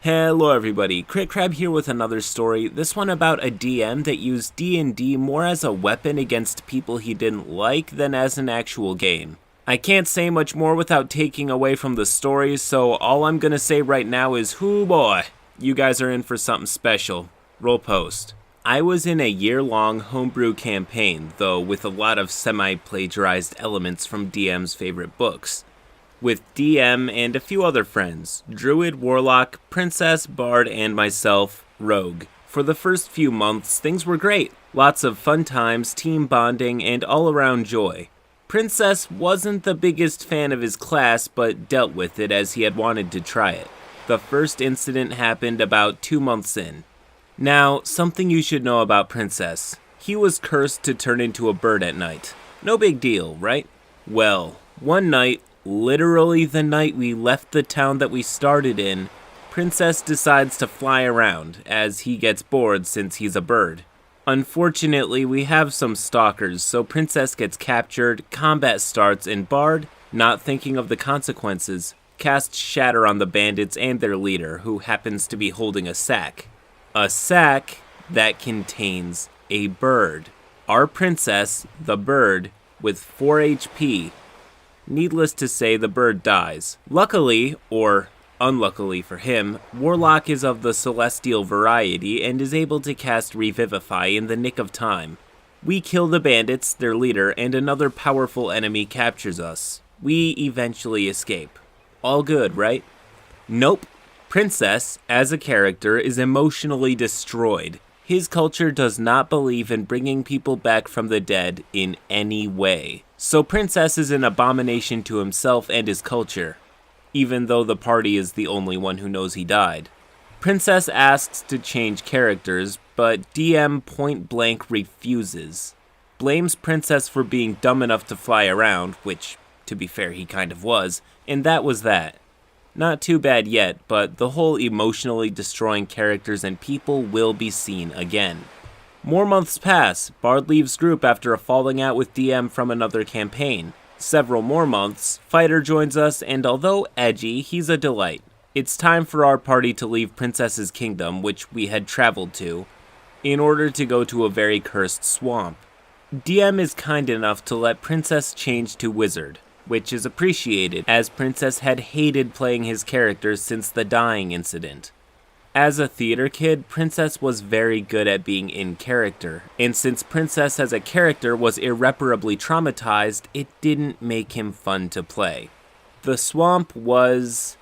Hello everybody, CritCrab here with another story, this one about a DM that used D&D more as a weapon against people he didn't like than as an actual game. I can't say much more without taking away from the story, so all I'm gonna say right now is, hoo boy, you guys are in for something special. Roll post. I was in a year-long homebrew campaign, though with a lot of semi-plagiarized elements from DM's favorite books. With DM and a few other friends, Druid, Warlock, Princess, Bard, and myself, Rogue. For the first few months, things were great. Lots of fun times, team bonding, and all-around joy. Princess wasn't the biggest fan of his class, but dealt with it as he had wanted to try it. The first incident happened about 2 months in. Now, something you should know about Princess. He was cursed to turn into a bird at night. No big deal, right? Well, one night, literally the night we left the town that we started in, Princess decides to fly around, as he gets bored since he's a bird. Unfortunately, we have some stalkers, so Princess gets captured, combat starts, and Bard, not thinking of the consequences, casts Shatter on the bandits and their leader, who happens to be holding a sack. A sack that contains a bird. Our Princess, the bird, with 4 HP, needless to say, the bird dies. Luckily, or unluckily for him, Warlock is of the celestial variety and is able to cast Revivify in the nick of time. We kill the bandits, their leader, and another powerful enemy captures us. We eventually escape. All good, right? Nope. Princess, as a character, is emotionally destroyed. His culture does not believe in bringing people back from the dead in any way. So Princess is an abomination to himself and his culture, even though the party is the only one who knows he died. Princess asks to change characters, but DM point blank refuses. Blames Princess for being dumb enough to fly around, which, to be fair, he kind of was, and that was that. Not too bad yet, but the whole emotionally destroying characters and people will be seen again. More months pass. Bard leaves group after a falling out with DM from another campaign. Several more months, Fighter joins us, and although edgy, he's a delight. It's time for our party to leave Princess's kingdom, which we had traveled to, in order to go to a very cursed swamp. DM is kind enough to let Princess change to Wizard, which is appreciated, as Princess had hated playing his character since the dying incident. As a theater kid, Princess was very good at being in character, and since Princess as a character was irreparably traumatized, it didn't make him fun to play. The swamp was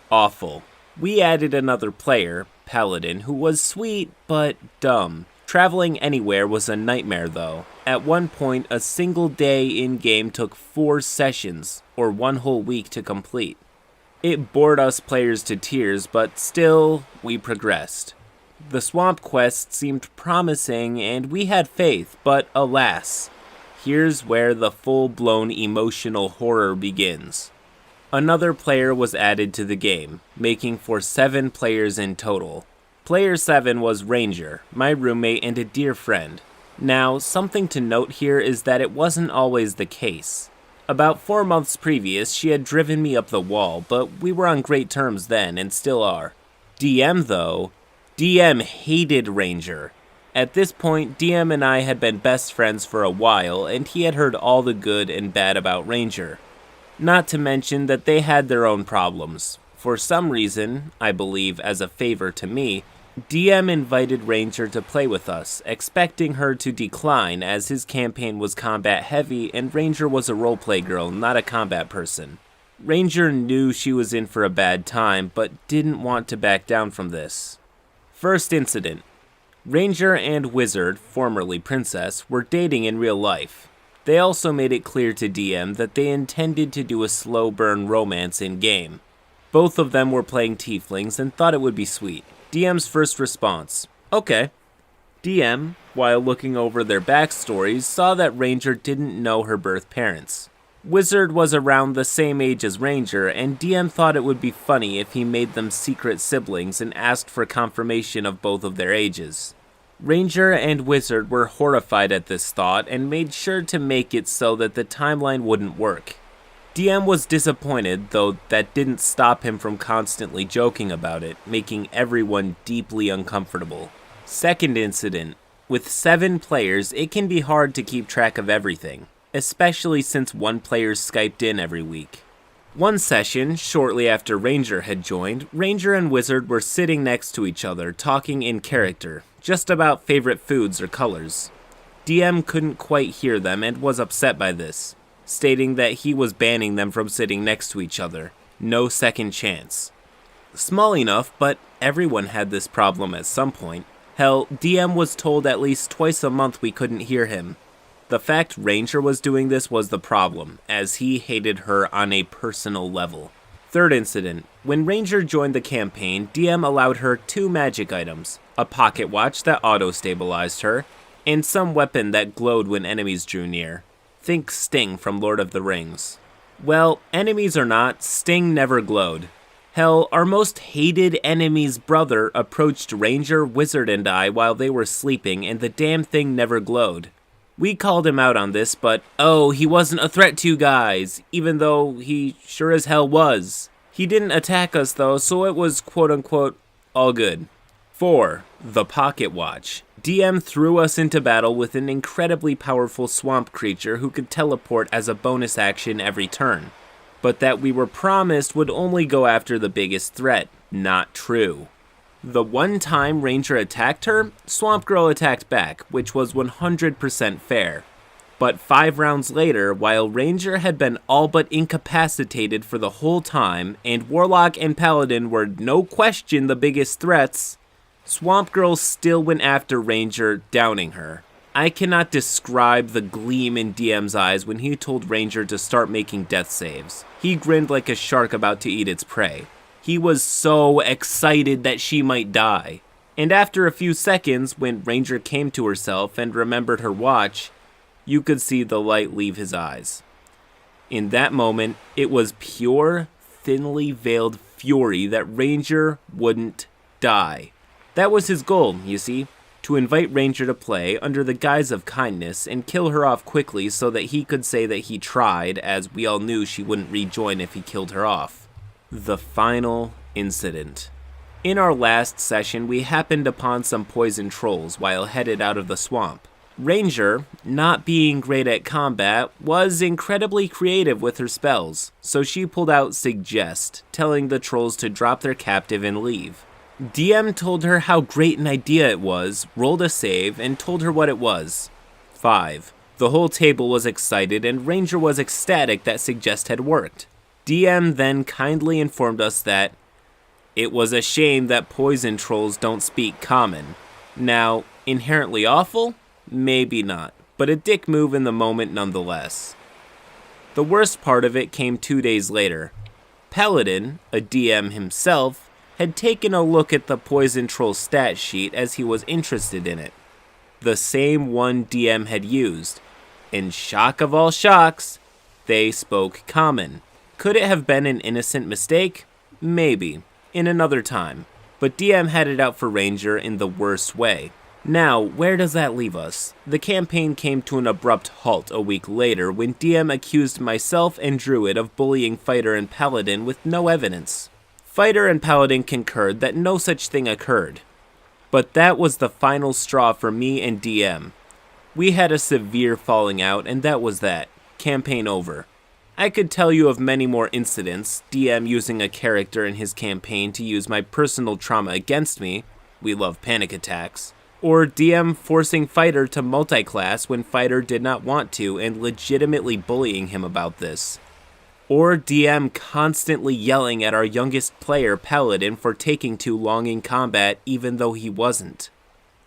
awful. We added another player, Paladin, who was sweet but dumb. Traveling anywhere was a nightmare though. At one point, a single day in-game took 4 sessions, or 1 whole week to complete. It bored us players to tears, but still, we progressed. The swamp quest seemed promising, and we had faith, but alas, here's where the full-blown emotional horror begins. Another player was added to the game, making for 7 players in total. Player 7 was Ranger, my roommate and a dear friend. Now, something to note here is that it wasn't always the case. About 4 months previous, she had driven me up the wall, but we were on great terms then, and still are. DM, though, DM hated Ranger. At this point, DM and I had been best friends for a while, and he had heard all the good and bad about Ranger. Not to mention that they had their own problems. For some reason, I believe as a favor to me, DM invited Ranger to play with us, expecting her to decline as his campaign was combat heavy and Ranger was a roleplay girl, not a combat person. Ranger knew she was in for a bad time, but didn't want to back down from this. First incident. Ranger and Wizard, formerly Princess, were dating in real life. They also made it clear to DM that they intended to do a slow burn romance in-game. Both of them were playing tieflings and thought it would be sweet. DM's first response, okay. DM, while looking over their backstories, saw that Ranger didn't know her birth parents. Wizard was around the same age as Ranger, and DM thought it would be funny if he made them secret siblings and asked for confirmation of both of their ages. Ranger and Wizard were horrified at this thought and made sure to make it so that the timeline wouldn't work. DM was disappointed, though that didn't stop him from constantly joking about it, making everyone deeply uncomfortable. Second incident. With 7 players, it can be hard to keep track of everything, especially since one player Skyped in every week. One session, shortly after Ranger had joined, Ranger and Wizard were sitting next to each other, talking in character, just about favorite foods or colors. DM couldn't quite hear them and was upset by this, stating that he was banning them from sitting next to each other. No second chance. Small enough, but everyone had this problem at some point. Hell, DM was told at least twice a month we couldn't hear him. The fact Ranger was doing this was the problem, as he hated her on a personal level. Third incident. When Ranger joined the campaign, DM allowed her 2 magic items, a pocket watch that auto-stabilized her, and some weapon that glowed when enemies drew near. Think Sting from Lord of the Rings. Well, enemies or not, Sting never glowed. Hell, our most hated enemy's brother approached Ranger, Wizard, and I while they were sleeping, and the damn thing never glowed. We called him out on this, but he wasn't a threat to you guys, even though he sure as hell was. He didn't attack us though, so it was quote-unquote all good. 4. The Pocket Watch. DM threw us into battle with an incredibly powerful swamp creature who could teleport as a bonus action every turn, but that we were promised would only go after the biggest threat. Not true. The one time Ranger attacked her, Swamp Girl attacked back, which was 100% fair. But 5 rounds later, while Ranger had been all but incapacitated for the whole time, and Warlock and Paladin were no question the biggest threats, Swamp Girl still went after Ranger, downing her. I cannot describe the gleam in DM's eyes when he told Ranger to start making death saves. He grinned like a shark about to eat its prey. He was so excited that she might die. And after a few seconds, when Ranger came to herself and remembered her watch, you could see the light leave his eyes. In that moment, it was pure, thinly veiled fury that Ranger wouldn't die. That was his goal, you see, to invite Ranger to play under the guise of kindness and kill her off quickly so that he could say that he tried, as we all knew she wouldn't rejoin if he killed her off. The final incident. In our last session, we happened upon some poison trolls while headed out of the swamp. Ranger, not being great at combat, was incredibly creative with her spells, so she pulled out Suggest, telling the trolls to drop their captive and leave. DM told her how great an idea it was, rolled a save, and told her what it was. 5. The whole table was excited, and Ranger was ecstatic that Suggest had worked. DM then kindly informed us that it was a shame that poison trolls don't speak common. Now, inherently awful? Maybe not, but a dick move in the moment nonetheless. The worst part of it came 2 days later. Paladin, a DM himself, had taken a look at the poison troll stat sheet as he was interested in it. The same one DM had used. In shock of all shocks, they spoke common. Could it have been an innocent mistake? Maybe, in another time. But DM had it out for Ranger in the worst way. Now, where does that leave us? The campaign came to an abrupt halt a week later when DM accused myself and Druid of bullying Fighter and Paladin with no evidence. Fighter and Paladin concurred that no such thing occurred. But that was the final straw for me and DM. We had a severe falling out, and that was that. Campaign over. I could tell you of many more incidents, DM using a character in his campaign to use my personal trauma against me, we love panic attacks, or DM forcing Fighter to multiclass when Fighter did not want to and legitimately bullying him about this. Or DM constantly yelling at our youngest player, Paladin, for taking too long in combat even though he wasn't.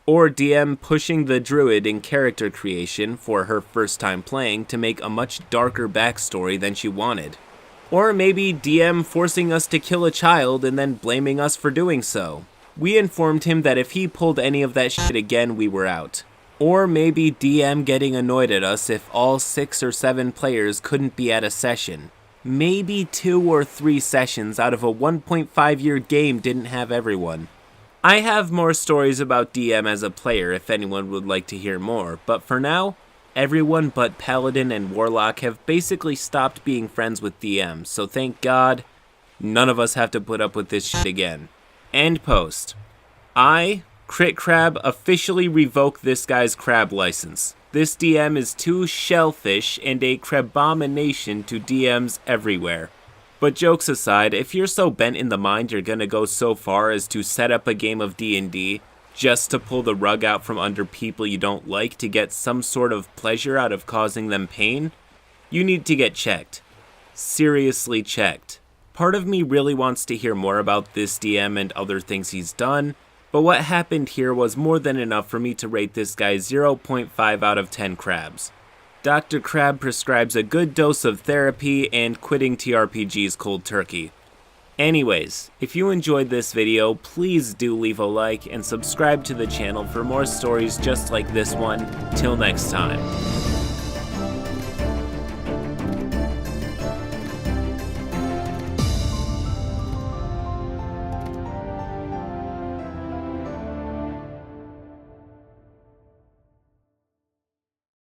Or DM pushing the Druid in character creation for her first time playing to make a much darker backstory than she wanted. Or maybe DM forcing us to kill a child and then blaming us for doing so. We informed him that if he pulled any of that shit again, we were out. Or maybe DM getting annoyed at us if all 6 or 7 players couldn't be at a session. Maybe 2 or 3 sessions out of a 1.5-year game didn't have everyone. I have more stories about DM as a player if anyone would like to hear more, but for now, everyone but Paladin and Warlock have basically stopped being friends with DMs, so thank God, none of us have to put up with this shit again. End post. I, CritCrab, officially revoke this guy's crab license. This DM is too shellfish and a crabomination to DMs everywhere. But jokes aside, if you're so bent in the mind you're gonna go so far as to set up a game of D&D just to pull the rug out from under people you don't like to get some sort of pleasure out of causing them pain, you need to get checked. Seriously checked. Part of me really wants to hear more about this DM and other things he's done, but what happened here was more than enough for me to rate this guy 0.5 out of 10 crabs. Dr. Crab prescribes a good dose of therapy and quitting TRPGs cold turkey. Anyways, if you enjoyed this video, please do leave a like and subscribe to the channel for more stories just like this one. Till next time.